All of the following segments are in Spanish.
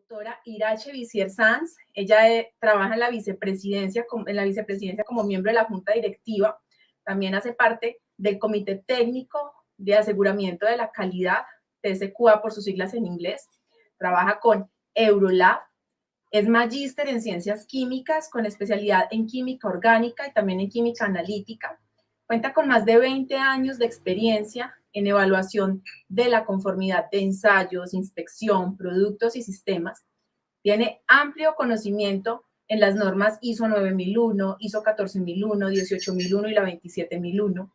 doctora Irache Visier Sanz. Ella trabaja en la vicepresidencia como miembro de la junta directiva. También hace parte del Comité Técnico de Aseguramiento de la Calidad, TSQA por sus siglas en inglés. Trabaja con Eurolab. Es magíster en ciencias químicas con especialidad en química orgánica y también en química analítica. Cuenta con más de 20 años de experiencia en evaluación de la conformidad de ensayos, inspección, productos y sistemas. Tiene amplio conocimiento en las normas ISO 9001, ISO 14001, 18001 y la 27001.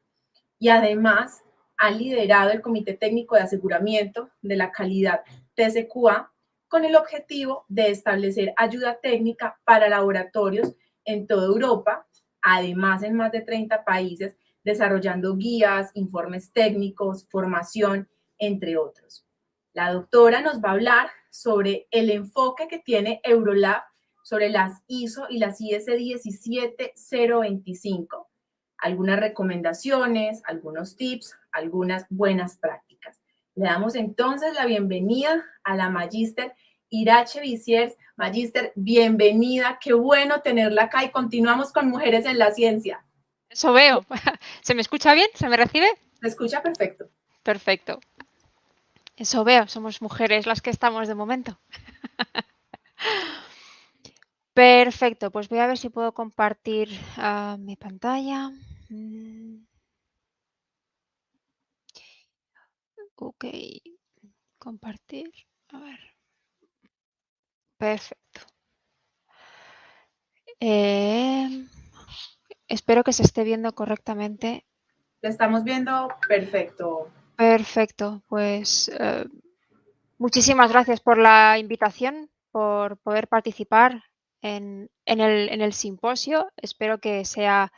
Y además ha liderado el Comité Técnico de Aseguramiento de la Calidad TSQA con el objetivo de establecer ayuda técnica para laboratorios en toda Europa, además en más de 30 países, desarrollando guías, informes técnicos, formación, entre otros. La doctora nos va a hablar sobre el enfoque que tiene Eurolab sobre las ISO y las IS 17025, algunas recomendaciones, algunos tips, algunas buenas prácticas. Le damos entonces la bienvenida a la magíster Irache Visier. Magíster, bienvenida, qué bueno tenerla acá y continuamos con Mujeres en la Ciencia. Eso veo. ¿Se me escucha bien? ¿Se me recibe? Se escucha perfecto. Perfecto. Eso veo, somos mujeres las que estamos de momento. Perfecto, pues voy a ver si puedo compartir mi pantalla. Ok, compartir. A ver. Perfecto. Espero que se esté viendo correctamente. Te estamos viendo perfecto. Perfecto, pues muchísimas gracias por la invitación, por poder participar en el simposio. Espero que sea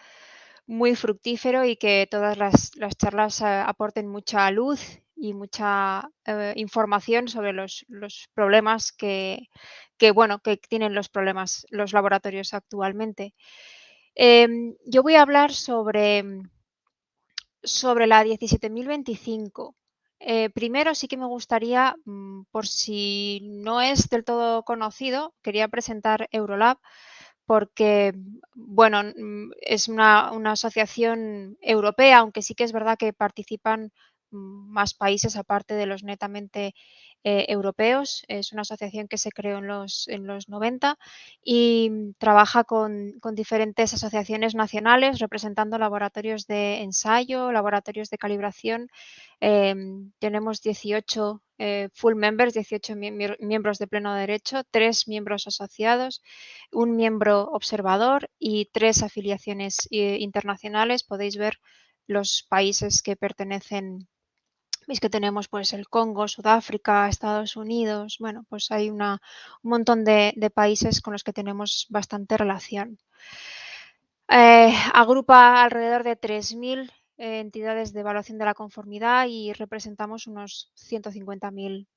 muy fructífero y que todas las charlas aporten mucha luz y mucha información sobre los problemas que tienen los laboratorios actualmente. Yo voy a hablar sobre la 17025. Primero sí que me gustaría, por si no es del todo conocido, quería presentar Eurolab porque, bueno, es una asociación europea, aunque sí que es verdad que participan más países aparte de los netamente europeos. Es una asociación que se creó en los 90 y trabaja con diferentes asociaciones nacionales representando laboratorios de ensayo, laboratorios de calibración. Tenemos 18 full members, 18 miembros de pleno derecho, 3 miembros asociados, un miembro observador y 3 afiliaciones internacionales. Podéis ver los países que pertenecen. Veis que tenemos pues el Congo, Sudáfrica, Estados Unidos. Bueno, pues hay un montón de países con los que tenemos bastante relación. Agrupa alrededor de 3.000 entidades de evaluación de la conformidad y representamos unos 150.000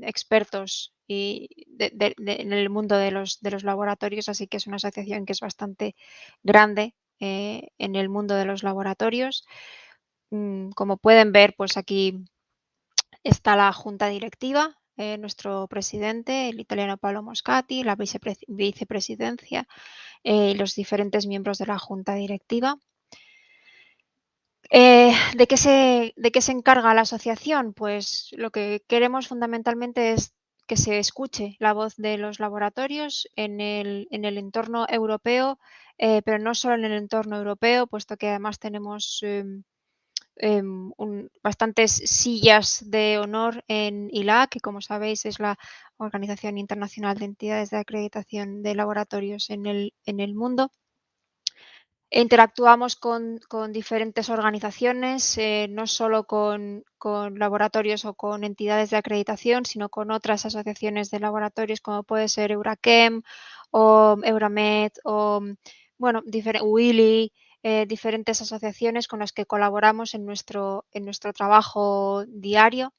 expertos en el mundo de los laboratorios, así que es una asociación que es bastante grande en el mundo de los laboratorios. Como pueden ver, pues aquí está la junta directiva, nuestro presidente, el italiano Paolo Moscati, la vicepresidencia y los diferentes miembros de la junta directiva. ¿De qué se encarga la asociación? Pues lo que queremos fundamentalmente es que se escuche la voz de los laboratorios en el entorno europeo, pero no solo en el entorno europeo, puesto que además tenemos bastantes sillas de honor en ILAC, que como sabéis es la Organización Internacional de Entidades de Acreditación de Laboratorios en el mundo. Interactuamos con diferentes organizaciones, no solo con laboratorios o con entidades de acreditación, sino con otras asociaciones de laboratorios como puede ser Eurachem o Euramed o bueno, WILI, diferentes asociaciones con las que colaboramos en nuestro trabajo diario.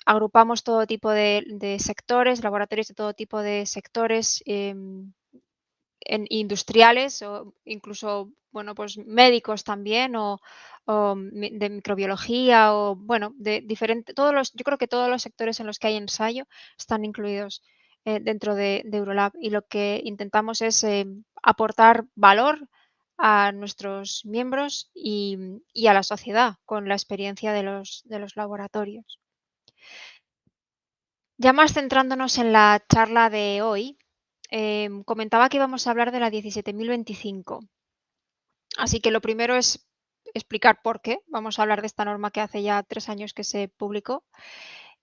Agrupamos todo tipo de sectores, laboratorios de todo tipo de sectores industriales o incluso bueno, pues médicos también o de microbiología o, bueno, de diferentes, yo creo que todos los sectores en los que hay ensayo están incluidos dentro de Eurolab, y lo que intentamos es aportar valor a nuestros miembros y a la sociedad con la experiencia de los laboratorios. Ya más centrándonos en la charla de hoy, comentaba que íbamos a hablar de la 17.025. Así que lo primero es explicar por qué. Vamos a hablar de esta norma que hace ya 3 años que se publicó.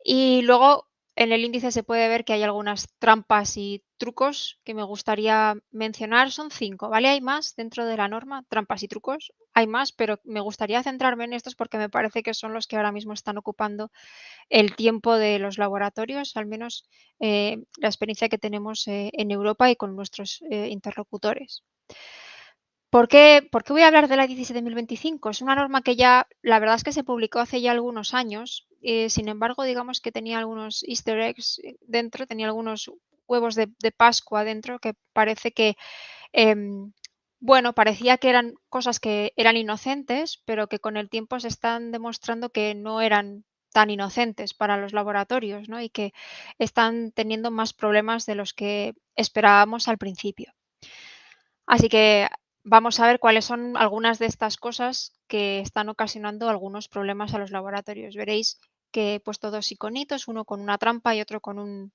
Y luego en el índice se puede ver que hay algunas trampas y trucos que me gustaría mencionar. Son 5, ¿vale? Hay más dentro de la norma, trampas y trucos. Hay más, pero me gustaría centrarme en estos porque me parece que son los que ahora mismo están ocupando el tiempo de los laboratorios, al menos la experiencia que tenemos en Europa y con nuestros interlocutores. ¿Por qué voy a hablar de la 17.025? Es una norma que ya, la verdad es que se publicó hace ya algunos años, sin embargo, digamos que tenía algunos easter eggs dentro, tenía algunos huevos de Pascua dentro que parece que, bueno, parecía que eran cosas que eran inocentes, pero que con el tiempo se están demostrando que no eran tan inocentes para los laboratorios, ¿no? Y que están teniendo más problemas de los que esperábamos al principio. Así que vamos a ver cuáles son algunas de estas cosas que están ocasionando algunos problemas a los laboratorios. Veréis que he puesto 2 iconitos, uno con una trampa y otro con un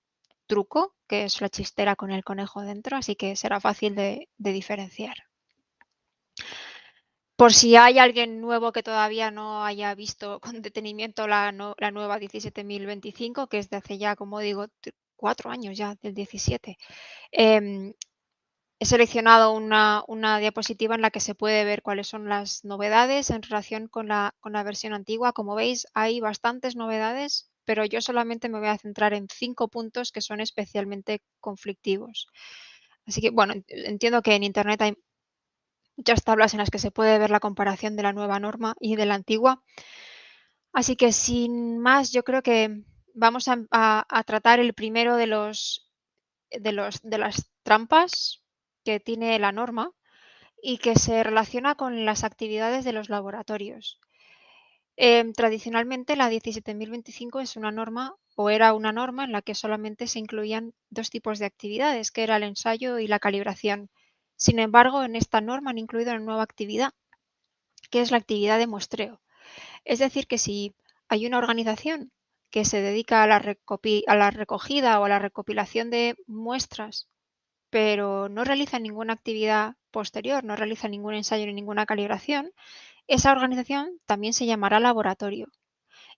truco, que es la chistera con el conejo dentro, así que será fácil de diferenciar. Por si hay alguien nuevo que todavía no haya visto con detenimiento la nueva 17.025, que es de hace ya, como digo, 4 años ya, del 17. He seleccionado una diapositiva en la que se puede ver cuáles son las novedades en relación con la versión antigua. Como veis, hay bastantes novedades, pero yo solamente me voy a centrar en 5 puntos que son especialmente conflictivos. Así que, bueno, entiendo que en Internet hay muchas tablas en las que se puede ver la comparación de la nueva norma y de la antigua. Así que, sin más, yo creo que vamos a tratar el primero de las trampas que tiene la norma y que se relaciona con las actividades de los laboratorios. Tradicionalmente, la 17.025 es una norma, o era una norma, en la que solamente se incluían 2 tipos de actividades, que era el ensayo y la calibración. Sin embargo, en esta norma han incluido una nueva actividad, que es la actividad de muestreo. Es decir, que si hay una organización que se dedica a la recogida o a la recopilación de muestras, pero no realiza ninguna actividad posterior, no realiza ningún ensayo ni ninguna calibración, esa organización también se llamará laboratorio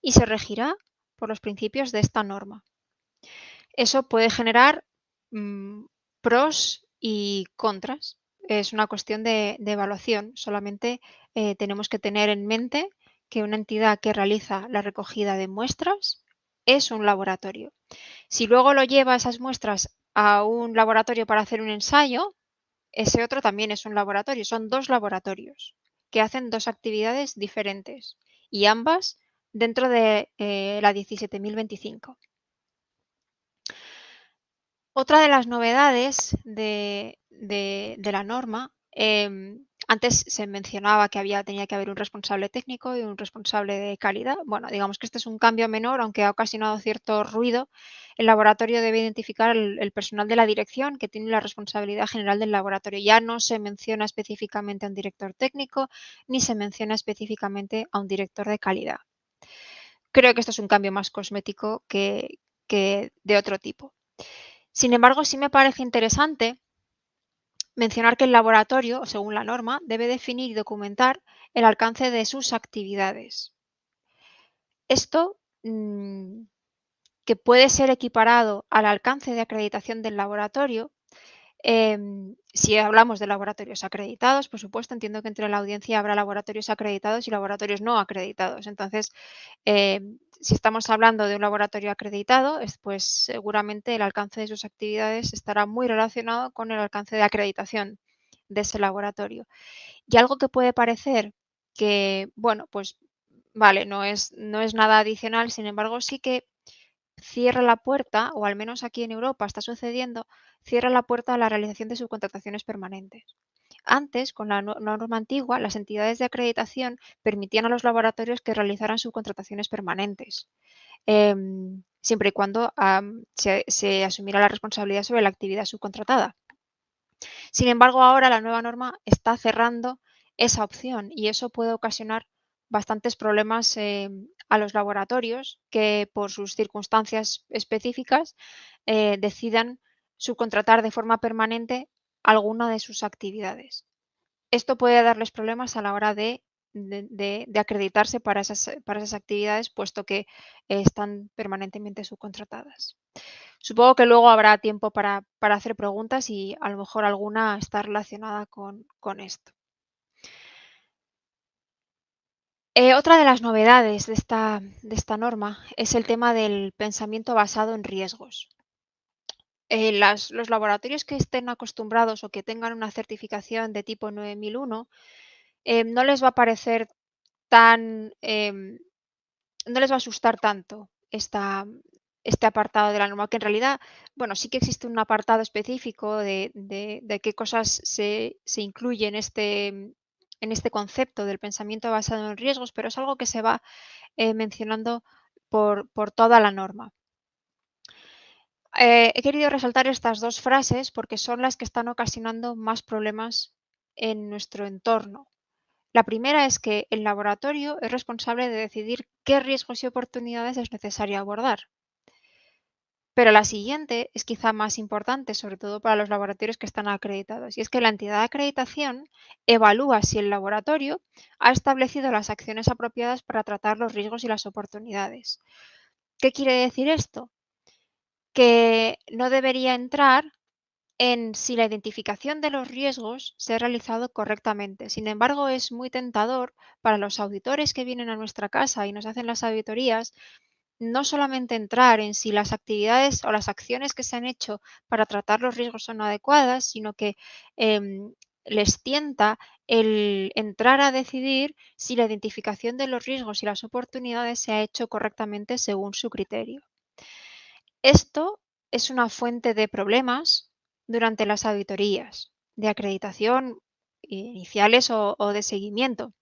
y se regirá por los principios de esta norma. Eso puede generar pros y contras. Es una cuestión de evaluación. Solamente tenemos que tener en mente que una entidad que realiza la recogida de muestras es un laboratorio. Si luego lo lleva esas muestras a un laboratorio para hacer un ensayo, ese otro también es un laboratorio. Son 2 laboratorios que hacen 2 actividades diferentes y ambas dentro de la 17.025. Otra de las novedades de la norma, antes se mencionaba que tenía que haber un responsable técnico y un responsable de calidad. Bueno, digamos que este es un cambio menor, aunque ha ocasionado cierto ruido. El laboratorio debe identificar el personal de la dirección que tiene la responsabilidad general del laboratorio. Ya no se menciona específicamente a un director técnico ni se menciona específicamente a un director de calidad. Creo que esto es un cambio más cosmético que de otro tipo. Sin embargo, sí me parece interesante mencionar que el laboratorio, según la norma, debe definir y documentar el alcance de sus actividades. Esto, que puede ser equiparado al alcance de acreditación del laboratorio, si hablamos de laboratorios acreditados, por supuesto, entiendo que entre la audiencia habrá laboratorios acreditados y laboratorios no acreditados. Entonces, si estamos hablando de un laboratorio acreditado, pues seguramente el alcance de sus actividades estará muy relacionado con el alcance de acreditación de ese laboratorio. Y algo que puede parecer que, bueno, pues vale, no es nada adicional, sin embargo, sí que cierra la puerta, o al menos aquí en Europa está sucediendo, cierra la puerta a la realización de subcontrataciones permanentes. Antes, con la norma antigua, las entidades de acreditación permitían a los laboratorios que realizaran subcontrataciones permanentes, siempre y cuando se asumiera la responsabilidad sobre la actividad subcontratada. Sin embargo, ahora la nueva norma está cerrando esa opción y eso puede ocasionar bastantes problemas a los laboratorios que por sus circunstancias específicas decidan subcontratar de forma permanente alguna de sus actividades. Esto puede darles problemas a la hora de acreditarse para esas actividades, puesto que están permanentemente subcontratadas. Supongo que luego habrá tiempo para hacer preguntas y a lo mejor alguna está relacionada con esto. Otra de las novedades de esta norma es el tema del pensamiento basado en riesgos. Los laboratorios que estén acostumbrados o que tengan una certificación de tipo 9001 no les va a parecer no les va a asustar tanto este apartado de la norma, que en realidad, bueno, sí que existe un apartado específico de qué cosas se incluye en este concepto del pensamiento basado en riesgos, pero es algo que se va mencionando por toda la norma. He querido resaltar estas dos frases porque son las que están ocasionando más problemas en nuestro entorno. La primera es que el laboratorio es responsable de decidir qué riesgos y oportunidades es necesario abordar. Pero la siguiente es quizá más importante, sobre todo para los laboratorios que están acreditados, y es que la entidad de acreditación evalúa si el laboratorio ha establecido las acciones apropiadas para tratar los riesgos y las oportunidades. ¿Qué quiere decir esto? Que no debería entrar en si la identificación de los riesgos se ha realizado correctamente. Sin embargo, es muy tentador para los auditores que vienen a nuestra casa y nos hacen las auditorías no solamente entrar en si las actividades o las acciones que se han hecho para tratar los riesgos son adecuadas, sino que les tienta el entrar a decidir si la identificación de los riesgos y las oportunidades se ha hecho correctamente según su criterio. Esto es una fuente de problemas durante las auditorías de acreditación iniciales o de seguimiento,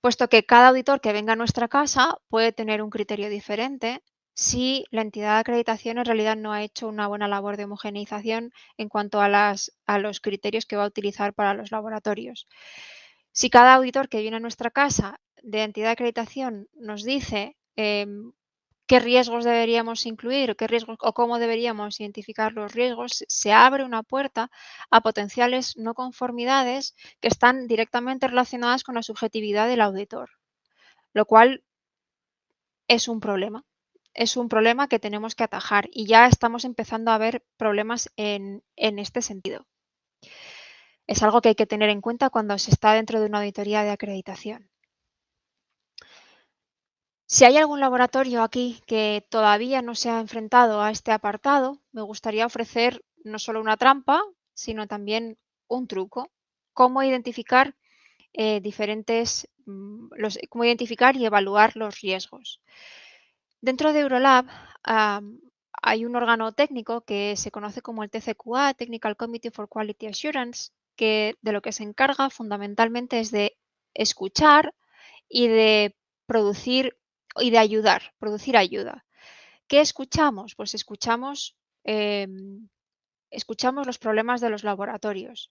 puesto que cada auditor que venga a nuestra casa puede tener un criterio diferente si la entidad de acreditación en realidad no ha hecho una buena labor de homogeneización en cuanto a los criterios que va a utilizar para los laboratorios. Si cada auditor que viene a nuestra casa de entidad de acreditación nos dice qué riesgos deberíamos incluir, qué riesgos o cómo deberíamos identificar los riesgos, se abre una puerta a potenciales no conformidades que están directamente relacionadas con la subjetividad del auditor, lo cual es un problema. Es un problema que tenemos que atajar y ya estamos empezando a ver problemas en este sentido. Es algo que hay que tener en cuenta cuando se está dentro de una auditoría de acreditación. Si hay algún laboratorio aquí que todavía no se ha enfrentado a este apartado, me gustaría ofrecer no solo una trampa, sino también un truco. Cómo identificar cómo identificar y evaluar los riesgos. Dentro de Eurolab hay un órgano técnico que se conoce como el TCQA, Technical Committee for Quality Assurance, que de lo que se encarga fundamentalmente es de escuchar y de producir y de ayudar, producir ayuda. ¿Qué escuchamos? Pues escuchamos los problemas de los laboratorios,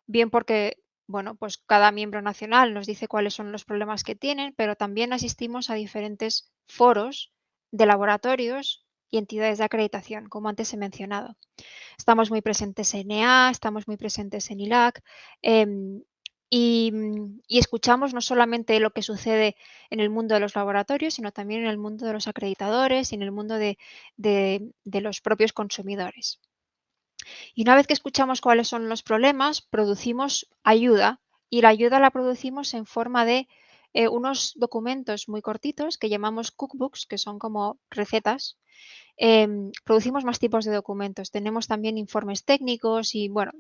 bien porque bueno, pues cada miembro nacional nos dice cuáles son los problemas que tienen, pero también asistimos a diferentes foros de laboratorios y entidades de acreditación, como antes he mencionado. Estamos muy presentes en EA, estamos muy presentes en ILAC y escuchamos no solamente lo que sucede en el mundo de los laboratorios, sino también en el mundo de los acreditadores y en el mundo de los propios consumidores. Y una vez que escuchamos cuáles son los problemas, producimos ayuda y la ayuda la producimos en forma de unos documentos muy cortitos que llamamos cookbooks, que son como recetas. Producimos más tipos de documentos. Tenemos también informes técnicos y, bueno,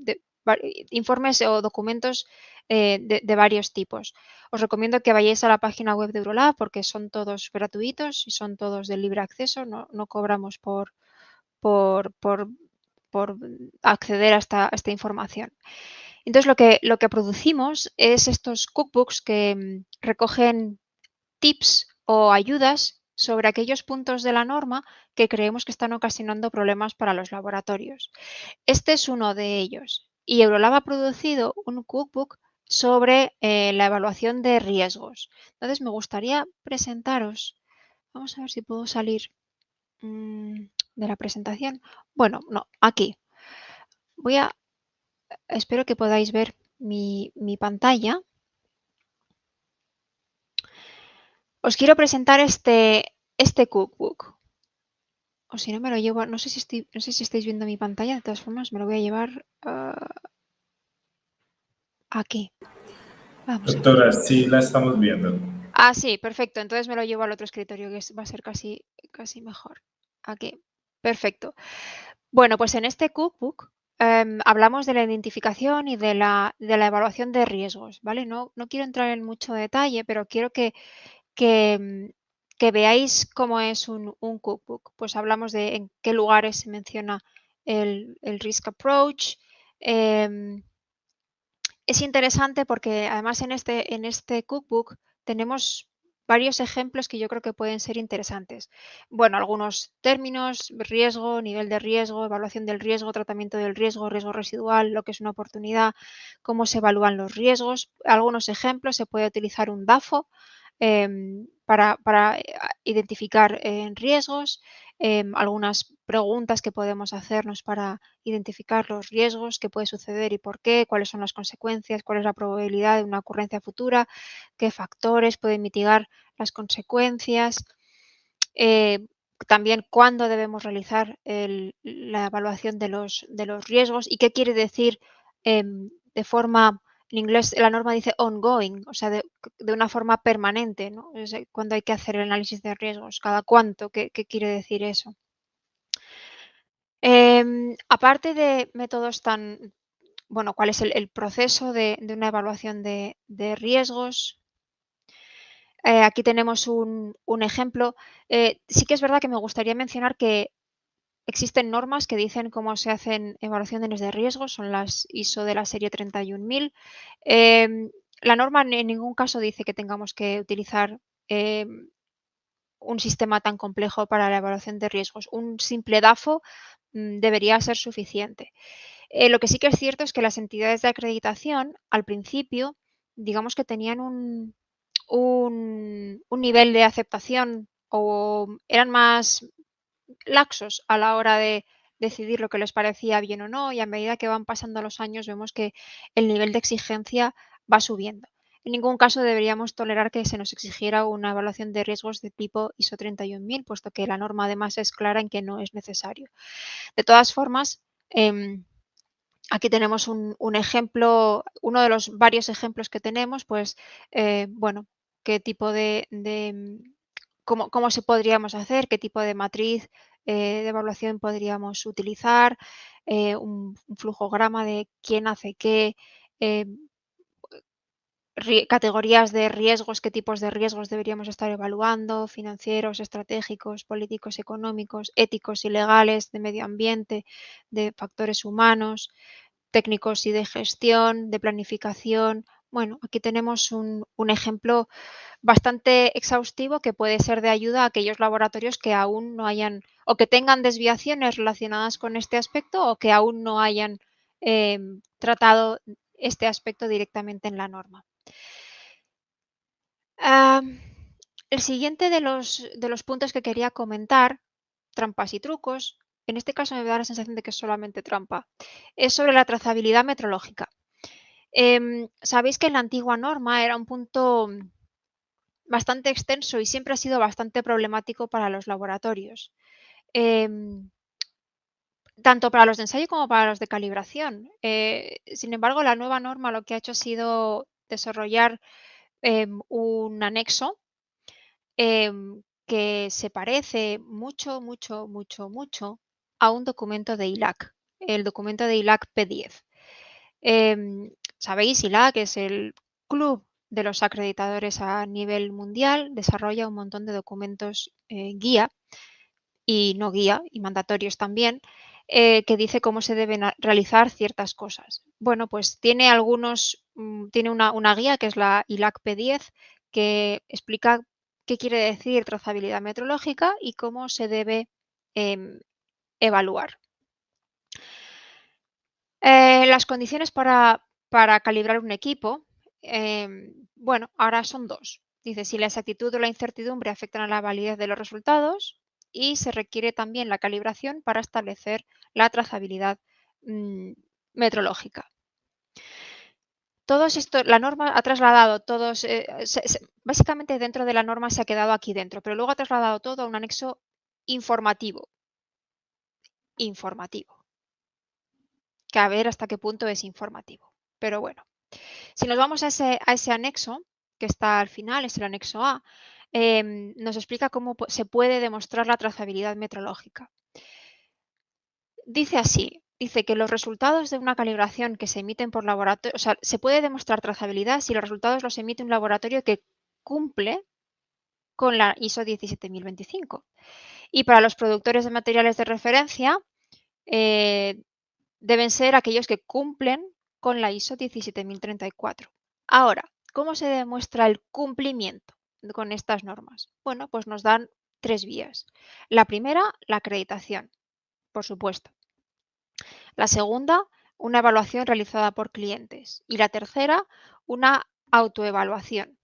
informes o documentos de varios tipos. Os recomiendo que vayáis a la página web de Eurolab porque son todos gratuitos y son todos de libre acceso. No cobramos por acceder a esta información. Entonces, lo que producimos es estos cookbooks que recogen tips o ayudas sobre aquellos puntos de la norma que creemos que están ocasionando problemas para los laboratorios. Este es uno de ellos. Y Eurolab ha producido un cookbook sobre la evaluación de riesgos. Entonces, me gustaría presentaros. Vamos a ver si puedo salir de la presentación. Bueno, no, aquí. Espero que podáis ver mi pantalla. Os quiero presentar este cookbook. O si no me lo llevo, no sé si estáis viendo mi pantalla, de todas formas me lo voy a llevar aquí. Vamos a ver. Doctora, sí la estamos viendo. Ah, sí, perfecto. Entonces me lo llevo al otro escritorio, que va a ser casi mejor. Aquí. Perfecto. Bueno, pues en este cookbook hablamos de la identificación y de la evaluación de riesgos, ¿vale? No quiero entrar en mucho detalle, pero quiero que veáis cómo es un cookbook. Pues hablamos de en qué lugares se menciona el risk approach. Es interesante porque además en este cookbook tenemos varios ejemplos que yo creo que pueden ser interesantes. Bueno, algunos términos: riesgo, nivel de riesgo, evaluación del riesgo, tratamiento del riesgo, riesgo residual, lo que es una oportunidad, cómo se evalúan los riesgos. Algunos ejemplos: se puede utilizar un DAFO para identificar riesgos, algunas preguntas que podemos hacernos para identificar los riesgos, qué puede suceder y por qué, cuáles son las consecuencias, cuál es la probabilidad de una ocurrencia futura, qué factores pueden mitigar las consecuencias, también cuándo debemos realizar la evaluación de los riesgos y qué quiere decir de forma. En inglés la norma dice ongoing, o sea, de una forma permanente, ¿no? Cuando hay que hacer el análisis de riesgos, cada cuánto, qué quiere decir eso. Aparte de métodos bueno, ¿cuál es el proceso de una evaluación de riesgos? Aquí tenemos un ejemplo. Sí que es verdad que me gustaría mencionar que existen normas que dicen cómo se hacen evaluaciones de riesgos, son las ISO de la serie 31000. La norma en ningún caso dice que tengamos que utilizar un sistema tan complejo para la evaluación de riesgos. Un simple DAFO debería ser suficiente. Lo que sí que es cierto es que las entidades de acreditación, al principio, digamos que tenían un nivel de aceptación o eran más laxos a la hora de decidir lo que les parecía bien o no, y a medida que van pasando los años vemos que el nivel de exigencia va subiendo. En ningún caso deberíamos tolerar que se nos exigiera una evaluación de riesgos de tipo ISO 31000, puesto que la norma además es clara en que no es necesario. De todas formas, aquí tenemos un ejemplo, uno de los varios ejemplos que tenemos, pues, bueno, qué tipo cómo se podríamos hacer, qué tipo de matriz de evaluación podríamos utilizar, un flujograma de quién hace qué, eh, categorías de riesgos, qué tipos de riesgos deberíamos estar evaluando: financieros, estratégicos, políticos, económicos, éticos y legales, de medio ambiente, de factores humanos, técnicos y de gestión, de planificación. Bueno, aquí tenemos un ejemplo bastante exhaustivo que puede ser de ayuda a aquellos laboratorios que aún no hayan o que tengan desviaciones relacionadas con este aspecto o que aún no hayan tratado este aspecto directamente en la norma. El siguiente de los puntos que quería comentar, trampas y trucos, en este caso me da la sensación de que es solamente trampa, es sobre la trazabilidad metrológica. Sabéis que en la antigua norma era un punto bastante extenso y siempre ha sido bastante problemático para los laboratorios, tanto para los de ensayo como para los de calibración. Sin embargo, la nueva norma lo que ha hecho ha sido desarrollar un anexo que se parece mucho, mucho, mucho, mucho a un documento de ILAC, el documento de ILAC P10. Sabéis, ILAC es el club de los acreditadores a nivel mundial, desarrolla un montón de documentos guía y no guía y mandatorios también. que dice cómo se deben realizar ciertas cosas. Bueno, pues tiene tiene una guía que es la ILAC P10 que explica qué quiere decir trazabilidad metrológica y cómo se debe evaluar. Las condiciones para calibrar un equipo, bueno, ahora son dos. Dice, si la exactitud o la incertidumbre afectan a la validez de los resultados y se requiere también la calibración para establecer la trazabilidad metrológica. Todos esto, la norma ha trasladado todos, básicamente dentro de la norma se ha quedado aquí dentro, pero luego ha trasladado todo a un anexo informativo. Que a ver hasta qué punto es informativo. Pero bueno, si nos vamos a ese anexo, que está al final, es el anexo A, nos explica cómo se puede demostrar la trazabilidad metrológica. Dice así, dice que los resultados de una calibración que se emiten por laboratorio, o sea, se puede demostrar trazabilidad si los resultados los emite un laboratorio que cumple con la ISO 17025. Y para los productores de materiales de referencia, deben ser aquellos que cumplen con la ISO 17034. Ahora, ¿cómo se demuestra el cumplimiento con estas normas? Bueno, pues nos dan tres vías. La primera, la acreditación, por supuesto. La segunda, una evaluación realizada por clientes. Y la tercera, una autoevaluación.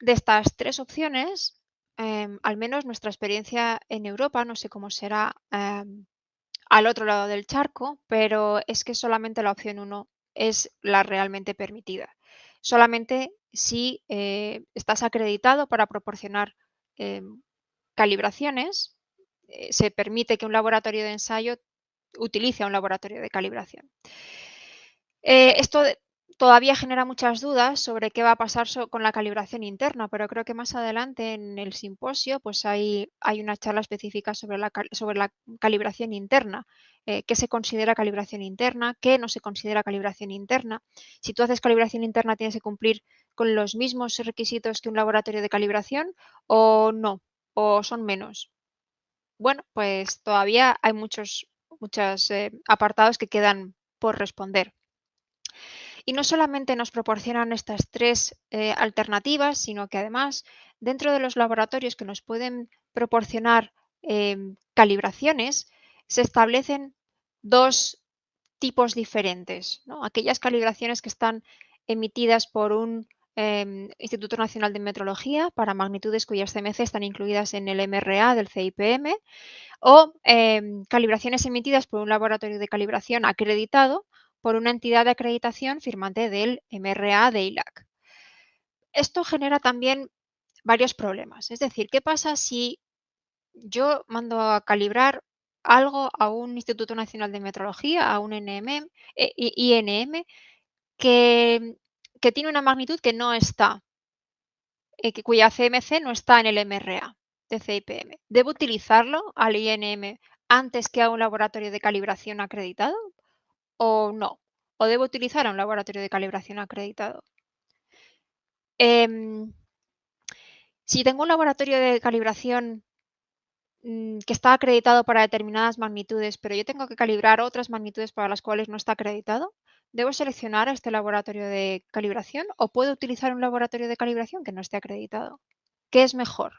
De estas tres opciones, al menos nuestra experiencia en Europa, no sé cómo será al otro lado del charco, pero es que solamente la opción 1 es la realmente permitida. Solamente si estás acreditado para proporcionar calibraciones, se permite que un laboratorio de ensayo utilice un laboratorio de calibración. Esto todavía genera muchas dudas sobre qué va a pasar con la calibración interna, pero creo que más adelante en el simposio pues hay una charla específica sobre la calibración interna, qué se considera calibración interna, qué no se considera calibración interna. Si tú haces calibración interna tienes que cumplir con los mismos requisitos que un laboratorio de calibración o no, o son menos. Bueno, pues todavía hay muchos apartados que quedan por responder. Y no solamente nos proporcionan estas tres alternativas, sino que además dentro de los laboratorios que nos pueden proporcionar calibraciones, se establecen dos tipos diferentes, ¿no? Aquellas calibraciones que están emitidas por un Instituto Nacional de Metrología para magnitudes cuyas CMC están incluidas en el MRA del CIPM o calibraciones emitidas por un laboratorio de calibración acreditado por una entidad de acreditación firmante del MRA de ILAC. Esto genera también varios problemas. Es decir, ¿qué pasa si yo mando a calibrar algo a un Instituto Nacional de Metrología, a un INM, que tiene una magnitud que no está, cuya CMC no está en el MRA de CIPM? ¿Debo utilizarlo al INM antes que a un laboratorio de calibración acreditado o no? ¿O debo utilizar a un laboratorio de calibración acreditado? Si tengo un laboratorio de calibración que está acreditado para determinadas magnitudes, pero yo tengo que calibrar otras magnitudes para las cuales no está acreditado, ¿debo seleccionar este laboratorio de calibración o puedo utilizar un laboratorio de calibración que no esté acreditado? ¿Qué es mejor?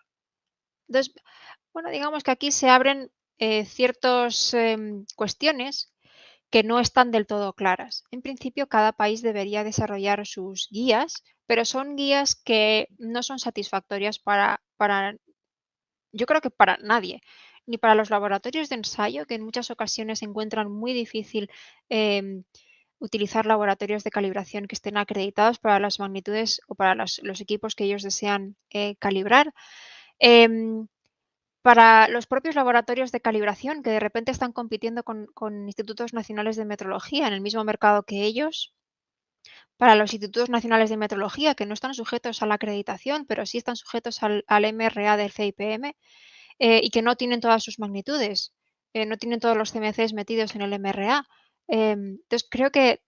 Entonces, bueno, digamos que aquí se abren ciertas cuestiones que no están del todo claras. En principio, cada país debería desarrollar sus guías, pero son guías que no son satisfactorias yo creo que para nadie, ni para los laboratorios de ensayo, que en muchas ocasiones encuentran muy difícil utilizar laboratorios de calibración que estén acreditados para las magnitudes o para los equipos que ellos desean calibrar. Para los propios laboratorios de calibración que de repente están compitiendo con institutos nacionales de metrología en el mismo mercado que ellos. Para los institutos nacionales de metrología que no están sujetos a la acreditación, pero sí están sujetos al MRA del CIPM y que no tienen todas sus magnitudes, no tienen todos los CMCs metidos en el MRA. Entonces, creo que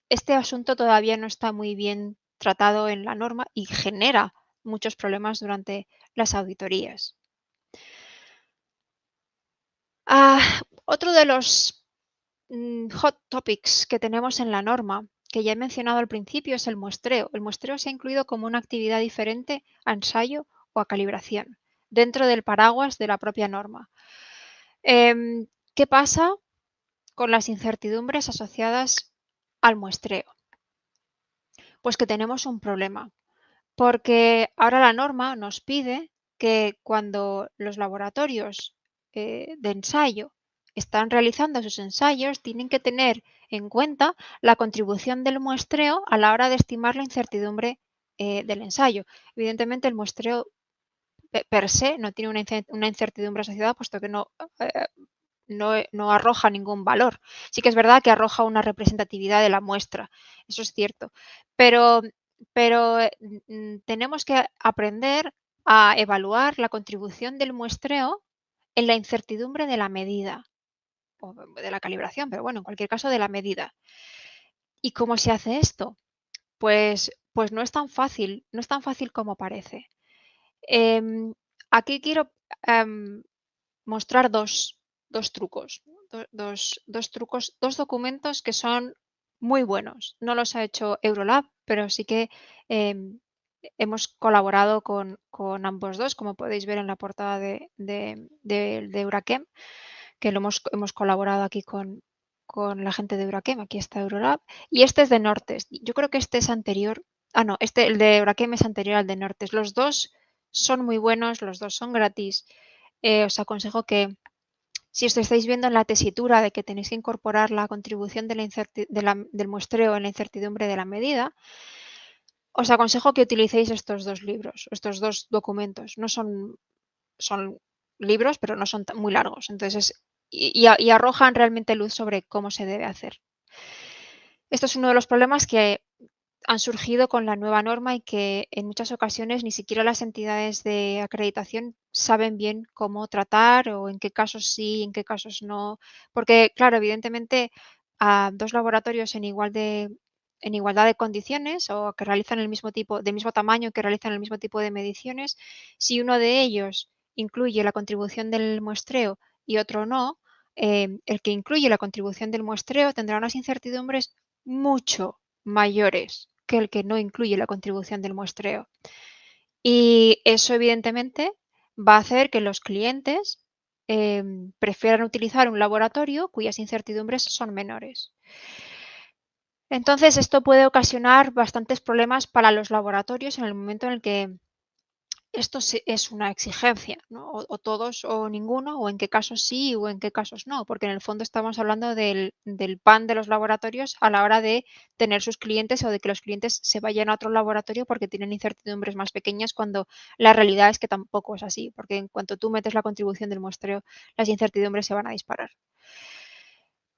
este asunto todavía no está muy bien tratado en la norma y genera muchos problemas durante las auditorías. Otro de los hot topics que tenemos en la norma, que ya he mencionado al principio, es el muestreo. El muestreo se ha incluido como una actividad diferente a ensayo o a calibración dentro del paraguas de la propia norma. ¿Qué pasa con las incertidumbres asociadas al muestreo? Pues que tenemos un problema, porque ahora la norma nos pide que cuando los laboratorios de ensayo están realizando sus ensayos, tienen que tener en cuenta la contribución del muestreo a la hora de estimar la incertidumbre del ensayo. Evidentemente, el muestreo per se no tiene una incertidumbre asociada, puesto que eh, no arroja ningún valor. Sí que es verdad que arroja una representatividad de la muestra, eso es cierto, pero tenemos que aprender a evaluar la contribución del muestreo en la incertidumbre de la medida, o de la calibración, pero bueno, en cualquier caso de la medida. ¿Y cómo se hace esto? Pues no es tan fácil, no es tan fácil como parece. Aquí quiero mostrar dos trucos, dos documentos que son muy buenos. No los ha hecho Eurolab, pero sí que hemos colaborado con ambos dos, como podéis ver en la portada de Eurachem, que hemos colaborado aquí con la gente de Eurachem. Aquí está Eurolab. Y este es de Nortes. Yo creo que este es anterior. Ah, no, el de Eurachem es anterior al de Nortes. Los dos son muy buenos, los dos son gratis. Os aconsejo que, si os estáis viendo en la tesitura de que tenéis que incorporar la contribución del muestreo en la incertidumbre de la medida, os aconsejo que utilicéis estos dos libros, estos dos documentos. No son libros, pero no son muy largos. Entonces, y arrojan realmente luz sobre cómo se debe hacer. Esto es uno de los problemas que han surgido con la nueva norma y que en muchas ocasiones ni siquiera las entidades de acreditación saben bien cómo tratar o en qué casos sí, en qué casos no. Porque, claro, evidentemente a dos laboratorios en igualdad de condiciones o que realizan del mismo tamaño, que realizan el mismo tipo de mediciones, si uno de ellos incluye la contribución del muestreo y otro no, el que incluye la contribución del muestreo tendrá unas incertidumbres mucho mayores que el que no incluye la contribución del muestreo. Y eso, evidentemente, va a hacer que los clientes prefieran utilizar un laboratorio cuyas incertidumbres son menores. Entonces, esto puede ocasionar bastantes problemas para los laboratorios en el momento en el que esto es una exigencia, ¿no? O todos o ninguno, o en qué casos sí o en qué casos no, porque en el fondo estamos hablando del pan de los laboratorios a la hora de tener sus clientes o de que los clientes se vayan a otro laboratorio porque tienen incertidumbres más pequeñas, cuando la realidad es que tampoco es así, porque en cuanto tú metes la contribución del muestreo, las incertidumbres se van a disparar.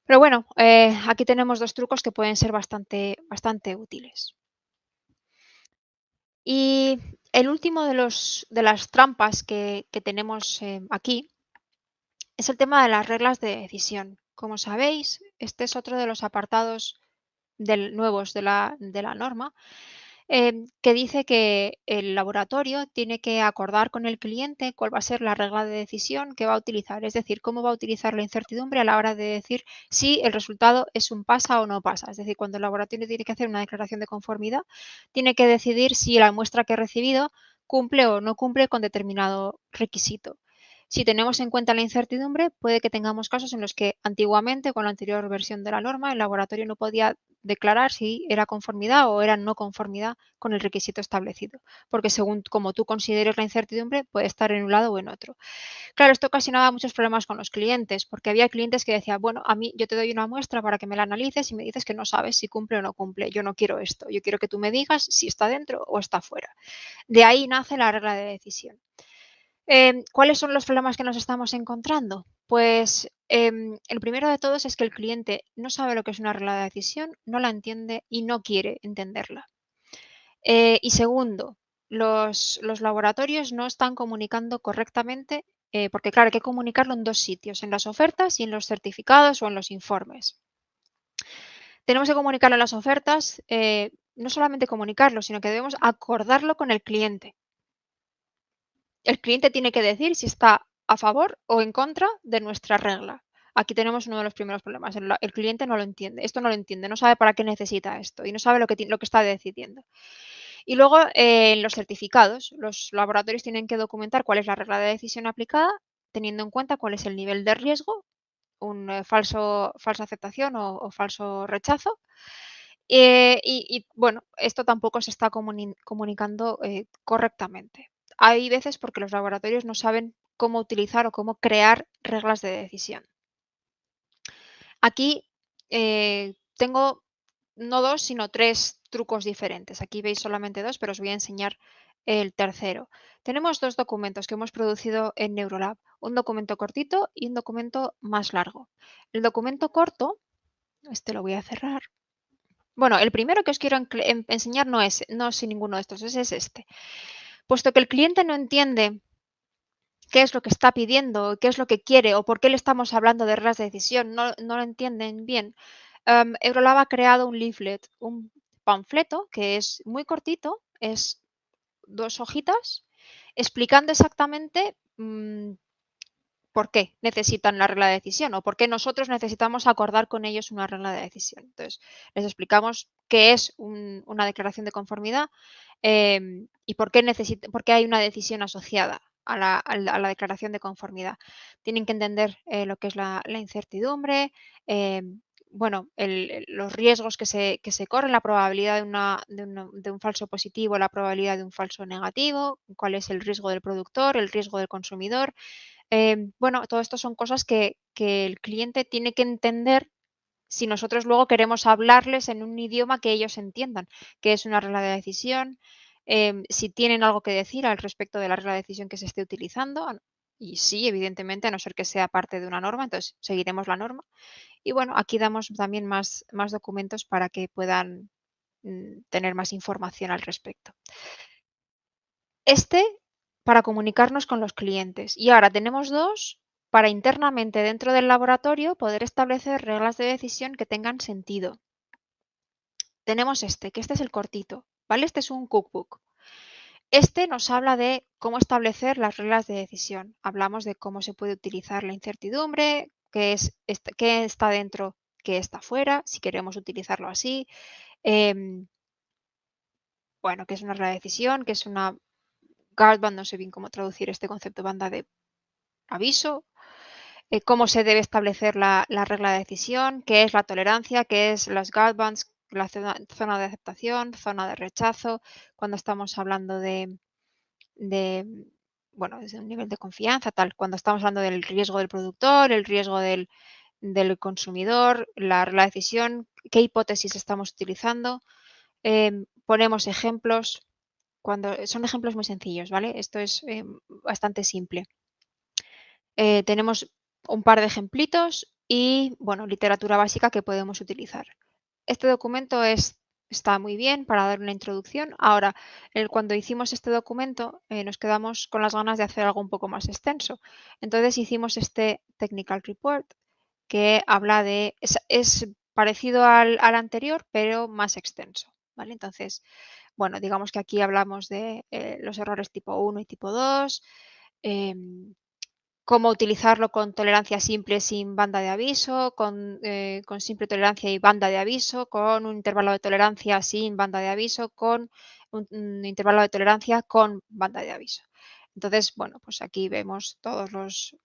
Pero bueno, aquí tenemos dos trucos que pueden ser bastante útiles. Y el último de las trampas que tenemos aquí es el tema de las reglas de decisión. Como sabéis, este es otro de los apartados nuevos de la norma, que dice que el laboratorio tiene que acordar con el cliente cuál va a ser la regla de decisión que va a utilizar, es decir, cómo va a utilizar la incertidumbre a la hora de decir si el resultado es un pasa o no pasa. Es decir, cuando el laboratorio tiene que hacer una declaración de conformidad, tiene que decidir si la muestra que ha recibido cumple o no cumple con determinado requisito. Si tenemos en cuenta la incertidumbre, puede que tengamos casos en los que antiguamente, con la anterior versión de la norma, el laboratorio no podía declarar si era conformidad o era no conformidad con el requisito establecido, porque según como tú consideres la incertidumbre, puede estar en un lado o en otro. Claro, esto ocasionaba muchos problemas con los clientes, porque había clientes que decían, bueno, a mí yo te doy una muestra para que me la analices y me dices que no sabes si cumple o no cumple. Yo no quiero esto, yo quiero que tú me digas si está dentro o está fuera. De ahí nace la regla de decisión. ¿Cuáles son los problemas que nos estamos encontrando? Pues el primero de todos es que el cliente no sabe lo que es una regla de decisión, no la entiende y no quiere entenderla. Y segundo, los laboratorios no están comunicando correctamente, porque claro, hay que comunicarlo en dos sitios, en las ofertas y en los certificados o en los informes. Tenemos que comunicarlo en las ofertas, no solamente comunicarlo, sino que debemos acordarlo con el cliente. El cliente tiene que decir si está a favor o en contra de nuestra regla. Aquí tenemos uno de los primeros problemas. El cliente no lo entiende. Esto no lo entiende, no sabe para qué necesita esto y no sabe lo que está decidiendo. Y luego, en los certificados, los laboratorios tienen que documentar cuál es la regla de decisión aplicada, teniendo en cuenta cuál es el nivel de riesgo, falsa aceptación o falso rechazo. Bueno, esto tampoco se está comunicando correctamente. Hay veces porque los laboratorios no saben cómo utilizar o cómo crear reglas de decisión. Aquí tengo no 2, sino 3 trucos diferentes. Aquí veis solamente 2, pero os voy a enseñar el tercero. Tenemos 2 documentos que hemos producido en Neurolab, un documento cortito y un documento más largo. El documento corto, este lo voy a cerrar. Bueno, el primero que os quiero enseñar no es ninguno de estos, es este. Puesto que el cliente no entiende qué es lo que está pidiendo, qué es lo que quiere o por qué le estamos hablando de reglas de decisión, no lo entienden bien. Eurolab ha creado un leaflet, un panfleto que es muy cortito, es 2 hojitas, explicando exactamente por qué necesitan la regla de decisión o por qué nosotros necesitamos acordar con ellos una regla de decisión. Entonces, les explicamos qué es una declaración de conformidad y por qué hay una decisión asociada a la declaración de conformidad. Tienen que entender lo que es la incertidumbre, bueno, los riesgos que se corren, la probabilidad de un falso positivo, la probabilidad de un falso negativo, cuál es el riesgo del productor, el riesgo del consumidor. Bueno, todo esto son cosas que el cliente tiene que entender si nosotros luego queremos hablarles en un idioma que ellos entiendan, que es una regla de decisión, si tienen algo que decir al respecto de la regla de decisión que se esté utilizando. Y sí, evidentemente, a no ser que sea parte de una norma, entonces seguiremos la norma. Y bueno, aquí damos también más documentos para que puedan tener más información al respecto. Para comunicarnos con los clientes. Y ahora tenemos 2 para internamente dentro del laboratorio poder establecer reglas de decisión que tengan sentido. Tenemos que este es el cortito, ¿vale? Este es un cookbook. Este nos habla de cómo establecer las reglas de decisión. Hablamos de cómo se puede utilizar la incertidumbre, qué está dentro, qué está fuera, si queremos utilizarlo así. Bueno, qué es una regla de decisión, qué es una guard band, no sé bien cómo traducir este concepto, banda de aviso, cómo se debe establecer la regla de decisión, qué es la tolerancia, qué es las guard bands, la zona de aceptación, zona de rechazo, cuando estamos hablando bueno, desde un nivel de confianza, tal, cuando estamos hablando del riesgo del productor, el riesgo del consumidor, la regla de decisión, qué hipótesis estamos utilizando. Ponemos ejemplos, son ejemplos muy sencillos, ¿vale? Esto es bastante simple. Tenemos un par de ejemplitos y, bueno, literatura básica que podemos utilizar. Este documento está muy bien para dar una introducción. Ahora, cuando hicimos este documento, nos quedamos con las ganas de hacer algo un poco más extenso. Entonces hicimos este Technical Report que habla de... Es parecido al anterior, pero más extenso, ¿vale? Entonces, bueno, digamos que aquí hablamos de los errores tipo 1 y tipo 2, cómo utilizarlo con tolerancia simple sin banda de aviso, con simple tolerancia y banda de aviso, con un intervalo de tolerancia sin banda de aviso, con un intervalo de tolerancia con banda de aviso. Entonces, bueno, pues aquí vemos todos los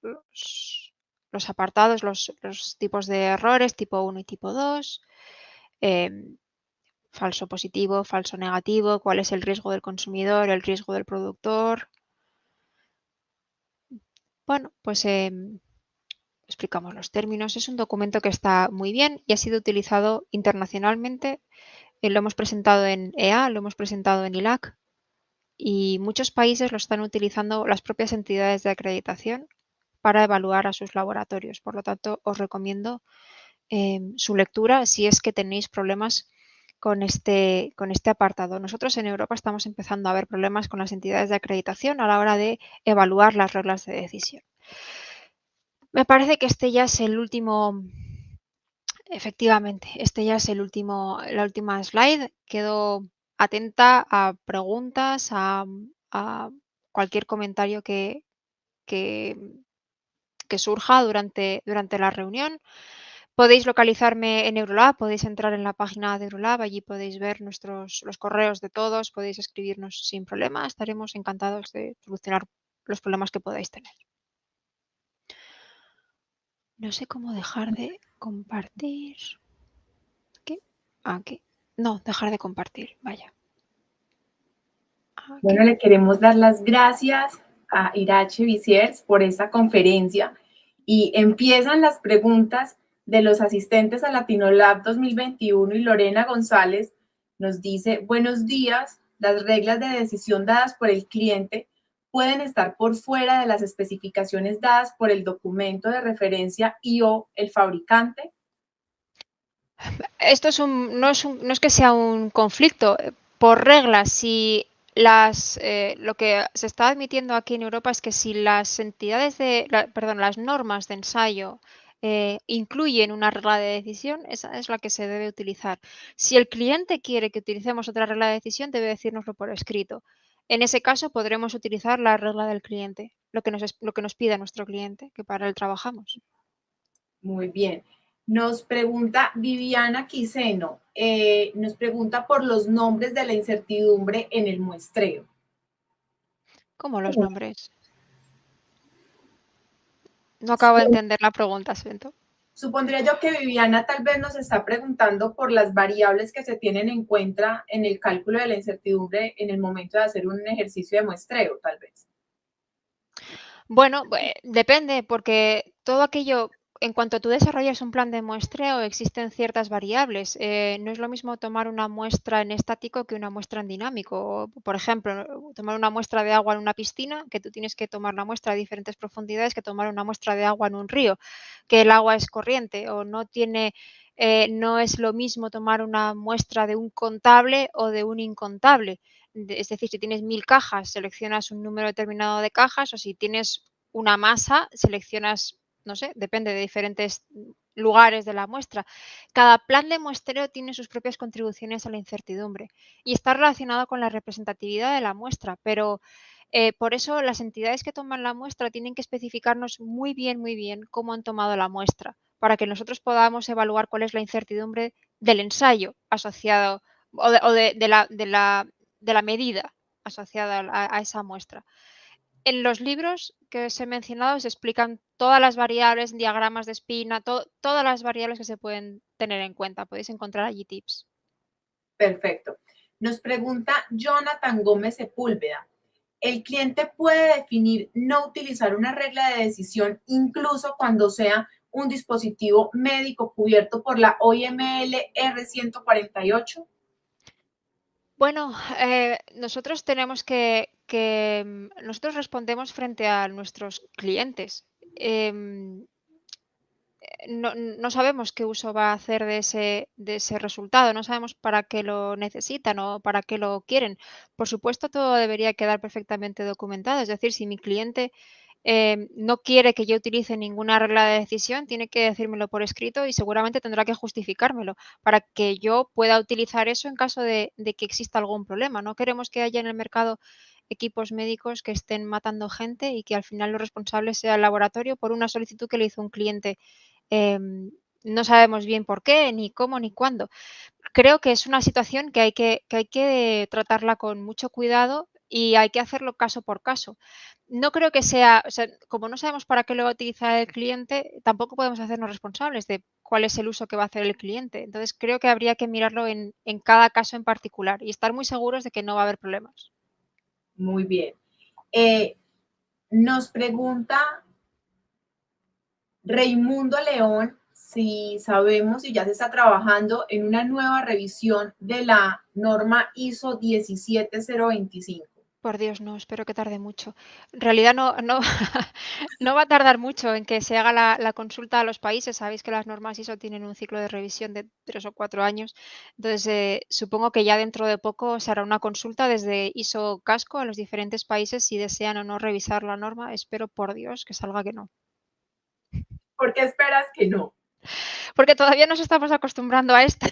apartados, los tipos de errores, tipo 1 y tipo 2, falso positivo, falso negativo, cuál es el riesgo del consumidor, el riesgo del productor. Bueno, pues explicamos los términos. Es un documento que está muy bien y ha sido utilizado internacionalmente. Lo hemos presentado en EA, lo hemos presentado en ILAC y muchos países lo están utilizando las propias entidades de acreditación para evaluar a sus laboratorios. Por lo tanto, os recomiendo su lectura si es que tenéis problemas con este apartado. Nosotros en Europa estamos empezando a ver problemas con las entidades de acreditación a la hora de evaluar las reglas de decisión. Me parece que este ya es el último, efectivamente, este ya es la última slide. Quedo atenta a preguntas, a cualquier comentario que que surja durante la reunión. Podéis localizarme en Eurolab, podéis entrar en la página de Eurolab, allí podéis ver los correos de todos, podéis escribirnos sin problema, estaremos encantados de solucionar los problemas que podáis tener. No sé cómo dejar de compartir. ¿Qué? Aquí. No, dejar de compartir, vaya. Aquí. Bueno, le queremos dar las gracias a Irache Visiers por esta conferencia y empiezan las preguntas de los asistentes a LatinoLab 2021 y Lorena González nos dice, buenos días, las reglas de decisión dadas por el cliente pueden estar por fuera de las especificaciones dadas por el documento de referencia y o el fabricante. Esto no es que sea un conflicto. Por reglas, si lo que se está admitiendo aquí en Europa es que si las las normas de ensayo incluyen una regla de decisión, esa es la que se debe utilizar. Si el cliente quiere que utilicemos otra regla de decisión, debe decírnoslo por escrito. En ese caso, podremos utilizar la regla del cliente, lo que nos pida nuestro cliente, que para él trabajamos. Muy bien. Nos pregunta Viviana Quiseno, nos pregunta por los nombres de la incertidumbre en el muestreo. ¿Cómo los nombres? No acabo de entender la pregunta, Svento. Supondría yo que Viviana tal vez nos está preguntando por las variables que se tienen en cuenta en el cálculo de la incertidumbre en el momento de hacer un ejercicio de muestreo, tal vez. Bueno, depende, porque todo aquello, en cuanto tú desarrollas un plan de muestreo, existen ciertas variables. No es lo mismo tomar una muestra en estático que una muestra en dinámico. Por ejemplo, tomar una muestra de agua en una piscina, que tú tienes que tomar la muestra a diferentes profundidades, que tomar una muestra de agua en un río, que el agua es corriente o no es lo mismo tomar una muestra de un contable o de un incontable. Es decir, si tienes 1000 cajas, seleccionas un número determinado de cajas, o si tienes una masa, seleccionas, no sé, depende de diferentes lugares de la muestra. Cada plan de muestreo tiene sus propias contribuciones a la incertidumbre y está relacionado con la representatividad de la muestra, pero por eso las entidades que toman la muestra tienen que especificarnos muy bien cómo han tomado la muestra, para que nosotros podamos evaluar cuál es la incertidumbre del ensayo asociado o de la medida asociada a esa muestra. En los libros que os he mencionado se explican todas las variables, diagramas de espina, todas las variables que se pueden tener en cuenta. Podéis encontrar allí tips. Perfecto. Nos pregunta Jonathan Gómez Sepúlveda. ¿El cliente puede definir no utilizar una regla de decisión incluso cuando sea un dispositivo médico cubierto por la OIML R148? Bueno, nosotros tenemos nosotros respondemos frente a nuestros clientes. No sabemos qué uso va a hacer de ese resultado, no sabemos para qué lo necesitan o para qué lo quieren. Por supuesto, todo debería quedar perfectamente documentado. Es decir, si mi cliente no quiere que yo utilice ninguna regla de decisión, tiene que decírmelo por escrito y seguramente tendrá que justificármelo para que yo pueda utilizar eso en caso de que exista algún problema. No queremos que haya en el mercado equipos médicos que estén matando gente y que al final los responsables sea el laboratorio por una solicitud que le hizo un cliente. No sabemos bien por qué, ni cómo, ni cuándo. Creo que es una situación que hay que tratarla con mucho cuidado y hay que hacerlo caso por caso. No creo que sea, o sea, como no sabemos para qué lo va a utilizar el cliente, tampoco podemos hacernos responsables de cuál es el uso que va a hacer el cliente. Entonces, creo que habría que mirarlo en cada caso en particular y estar muy seguros de que no va a haber problemas. Muy bien. Nos pregunta Raimundo León si sabemos si ya se está trabajando en una nueva revisión de la norma ISO 17025. Por Dios, no, espero que tarde mucho. En realidad no va a tardar mucho en que se haga la consulta a los países. Sabéis que las normas ISO tienen un ciclo de revisión de 3 o 4 años. Entonces, supongo que ya dentro de poco se hará una consulta desde ISO Casco a los diferentes países si desean o no revisar la norma. Espero, por Dios, que salga que no. ¿Por qué esperas que no? Porque todavía nos estamos acostumbrando a esto.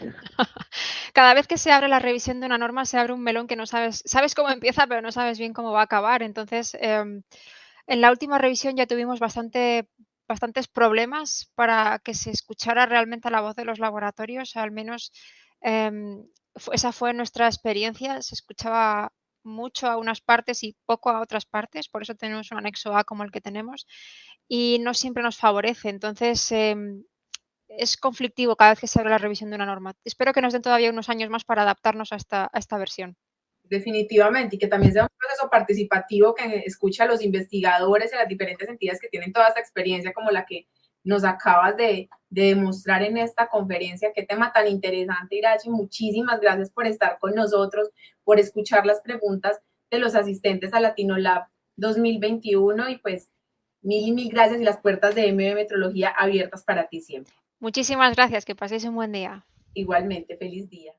Cada vez que se abre la revisión de una norma, se abre un melón que no sabes cómo empieza, pero no sabes bien cómo va a acabar. Entonces, en la última revisión ya tuvimos bastante bastantes problemas para que se escuchara realmente la voz de los laboratorios, al menos esa fue nuestra experiencia, se escuchaba mucho a unas partes y poco a otras partes, por eso tenemos un anexo A como el que tenemos y no siempre nos favorece. Entonces, es conflictivo cada vez que se abre la revisión de una norma. Espero que nos den todavía unos años más para adaptarnos a esta versión. Definitivamente, y que también sea un proceso participativo que escuche a los investigadores y a las diferentes entidades que tienen toda esta experiencia como la que nos acabas de demostrar en esta conferencia. Qué tema tan interesante, Irache. Muchísimas gracias por estar con nosotros, por escuchar las preguntas de los asistentes a LatinoLab 2021 y pues mil gracias y las puertas de MB Metrología abiertas para ti siempre. Muchísimas gracias, que paséis un buen día. Igualmente, feliz día.